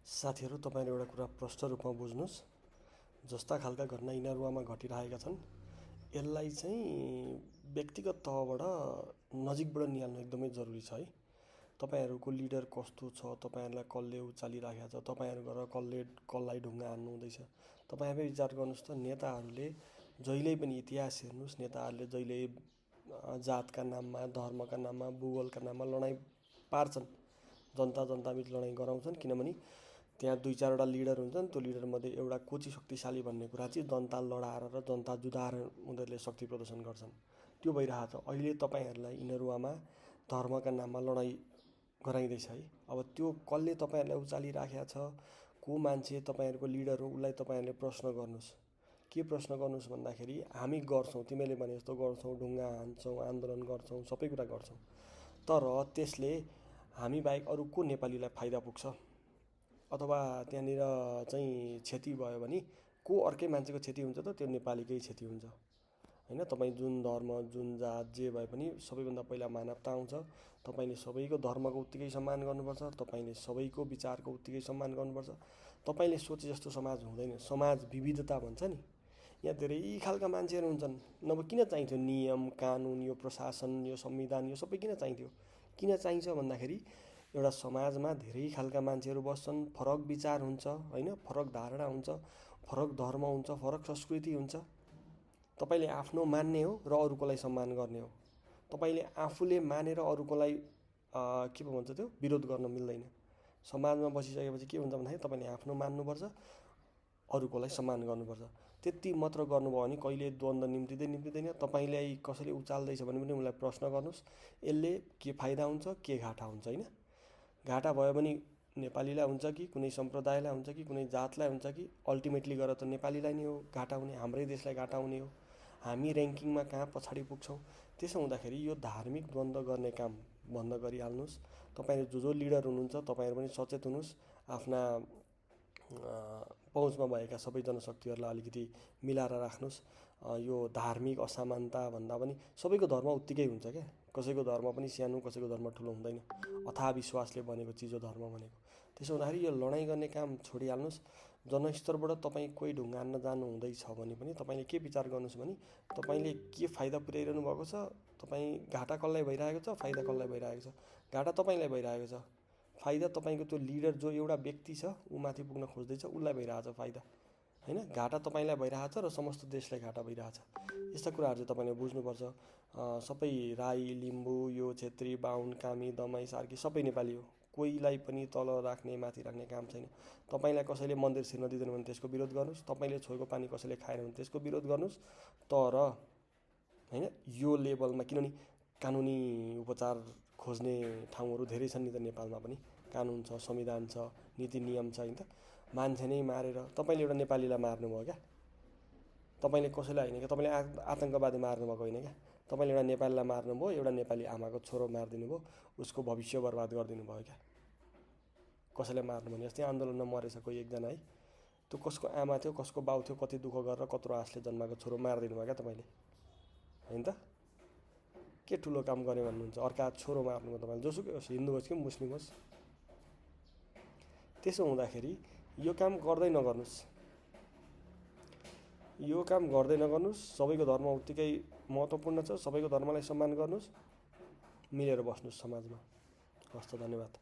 साथीहरू तपाईहरु एउटा कुरा प्रष्ट रूपमा बुझ्नुस्। जस्ता खालका घटना यिनीहरुमा घटिरहेका छन् यसलाई चाहिँ व्यक्तिगत तहबाट नजिकबाट निहाल्नु एकदमै जरुरी छ है। तपाईहरुको लिडर कस्तो छ, तपाईहरुलाई कसले उचालिराखेको छ, तपाईहरु घर कसले कसलाई ढुङ्गा हान्नु हुँदैछ। तपाई आफै विचार गर्नुस् त नेताहरूले जहिले पनि इतिहास हेर्नुस्, नेताहरूले जहिले जातका नाममा, धर्मका नाममा, भूगोलका नाममा लडाईँ पार्छन्। जनता जनताबीच लडाईँ गराउँछन् किनभने त्यहाँ दुई चारवटा लिडर हुन्छन्। त्यो लिडर मध्ये एउटा को चाहिँ शक्तिशाली भन्ने कुरा चाहिँ जनता लडाएर र जनता जुधाएर उनीहरूले शक्ति प्रदर्शन गर्छन्। त्यो भइरहेको छ। अहिले तपाईहरुलाई यिनीहरुमा धर्मका नाममा लडाईँ गराइदैछ है। अब त्यो कसले तपाईहरुलाई उचालिराखेको छ, को मान्छे तपाईहरुको लिडर हो, उलाई तपाईहरुले प्रश्न गर्नुस्। के प्रश्न गर्नुस् भन्दाखेरि हामी गर्छौं, तिमीले भने जस्तो गर्छौं, ढुङ्गा हान्छौं, आन्दोलन गर्छौं, सबै कुरा गर्छौं। तर त्यसले हामी बाहेक अरु को नेपालीलाई फाइदा पुग्छ अथवा त्यहाँनिर चाहिँ क्षति भयो भने को अर्कै मान्छेको क्षति हुन्छ त त्यो नेपालीकै क्षति हुन्छ हैन। तपाई जुन धर्म, जुन जात जे भए पनि सबैभन्दा पहिला मानवता आउँछ। तपाईले सबैको धर्मको उत्तिकै सम्मान गर्नुपर्छ, तपाईले सबैको विचारको उत्तिकै सम्मान गर्नुपर्छ। तपाईले सोचे जस्तो समाज हुँदैन। समाज विविधता भन्छ नि। यहाँ धेरै खालका मान्छेहरु हुन्छन्। नभए किन चाहिन्थ्यो नियम, कानुन, यो प्रशासन, यो संविधान, यो सबै किन चाहिन्थ्यो? किन चाहिन्छ भन्दाखेरि एउटा समाजमा धेरै खालका मान्छेहरु बस्छन्, फरक विचार हुन्छ हैन, फरक धारणा हुन्छ, फरक धर्म हुन्छ, फरक संस्कृति हुन्छ। तपाईले आफ्नो मान्ने हो र अरूकोलाई सम्मान गर्ने हो। तपाईले आफूले मानेर अरूकोलाई के पो भन्छ त्यो विरोध गर्न मिल्दैन। समाजमा बसिसकेपछि के हुन्छ भन्दाखेरि तपाईले आफ्नो मान्नुपर्छ, अरूकोलाई सम्मान गर्नुपर्छ। त्यति मात्र गर्नुभयो भने कहिले द्वन्द निम्तिदैन। तपाईलाई कसैले उचाल्दैछ भने पनि उलाई प्रश्न गर्नुस्। यसले के फाइदा हुन्छ, के घाटा हुन्छ हैन। घाटा भयो भने नेपालीलाई हुन्छ कि कुनै सम्प्रदायलाई हुन्छ कि कुनै जातलाई हुन्छ कि अल्टिमेटली गएर त नेपालीलाई नै हो घाटा हुने, हाम्रै देशलाई घाटा हुने हो। हामी र्याङ्किङमा कहाँ पछाडी पुग्छौं। त्यसो हुँदाखेरि यो धार्मिक द्वन्द गर्ने काम बन्द गरिहाल्नुस्। तपाईहरु जो लिडर हुनुहुन्छ तपाईहरु पनि सचेत हुनुस्। आफ्ना पहुँचमा भएका सबै जनशक्तिहरुलाई अलिकति मिलाएर राख्नुस्। यो धार्मिक असमानता भन्दा पनि सबैको धर्म उत्तिकै हुन्छ के। कसैको धर्म पनि सानो, कसैको धर्म ठुलो हुँदैन। अथाह विश्वासले बनेको चिज हो धर्म भनेको। त्यसो हुँदाखेरि यो लडाईँ गर्ने काम छोडिहाल्नुस्। जनस्तरबाट तपाई कोही ढुङ्गा हान्न जानु हुँदैछ भने पनि तपाईले के विचार गर्नुस् भने तपाईले के फाइदा पुर्याइरहनु भएको छ, तपाई घाटा कसलाई भइरहेको छ, फाइदा कसलाई भइरहेको छ। घाटा तपाईलाई भइरहेको छ। फाइदा तपाईको त्यो लिडर जो एउटा व्यक्ति छ, उ माथि पुग्न खोज्दैछ, उलाई भइरहेछ फाइदा हैन। घाटा तपाईलाई भइरहेछ र समस्त देशलाई घाटा भइरहेछ। यस्ता कुराहरु चाहिँ तपाईले बुझ्नुपर्छ। सबै राई, लिम्बू, यो क्षेत्री, बाहुन, कामी, दमाई, सार्की सबै नेपाली हो। कोहीलाई पनि तल राख्ने, माथि राख्ने काम छैन। तपाईलाई कसैले मन्दिर छिर्न दिदैन भने त्यसको विरोध गर्नुस्। तपाईले छोएको पानी कसैले खाएन भने त्यसको विरोध गर्नुस्। तर हैन यो लेभलमा किनभने कानुनी उपचार खोज्ने ठाउँहरु धेरै छन् नि त नेपालमा पनि। कानुन छ, संविधान छ, नीति नियम छ हैन त। मान्छे नै मारेर तपाईले एउटा नेपालीलाई मार्नुभयो क्या। तपाईले कसैलाई हैन के, तपाईले आतंकवादी मार्नुभएको होइन क्या। तपाईले एउटा नेपालीलाई मार्नुभयो, एउटा नेपाली आमाको छोरो मारिदिनु भयो, उसको भविष्य बर्बाद गरिदिनु भयो क्या। कसैलाई मार्नु भने अस्ति आन्दोलनमा मरेछ कोही एकजना है। त्यो कसको आमा थियो, कसको बाउ थियो, कति दुःख गरेर कत्रो आशले जन्माएको छोरो मारिदिनु भयो क्या तपाईले हैन त। के ठुलो काम गरे भन्नुहुन्छ। अर्का छोरो मार्नुभयो तपाईले, जोसुकै होस्, हिन्दू होस् कि मुस्लिम होस्। त्यसो हुँदाखेरि यो काम गर्दै नगर्नुस्। यो काम गर्दै नगर्नुस्। सबैको धर्म उत्तिकै महत्त्वपूर्ण छ। सबैको धर्मलाई सम्मान गर्नुस्। मिलेर बस्नुस् समाजमा। हस्त धन्यवाद।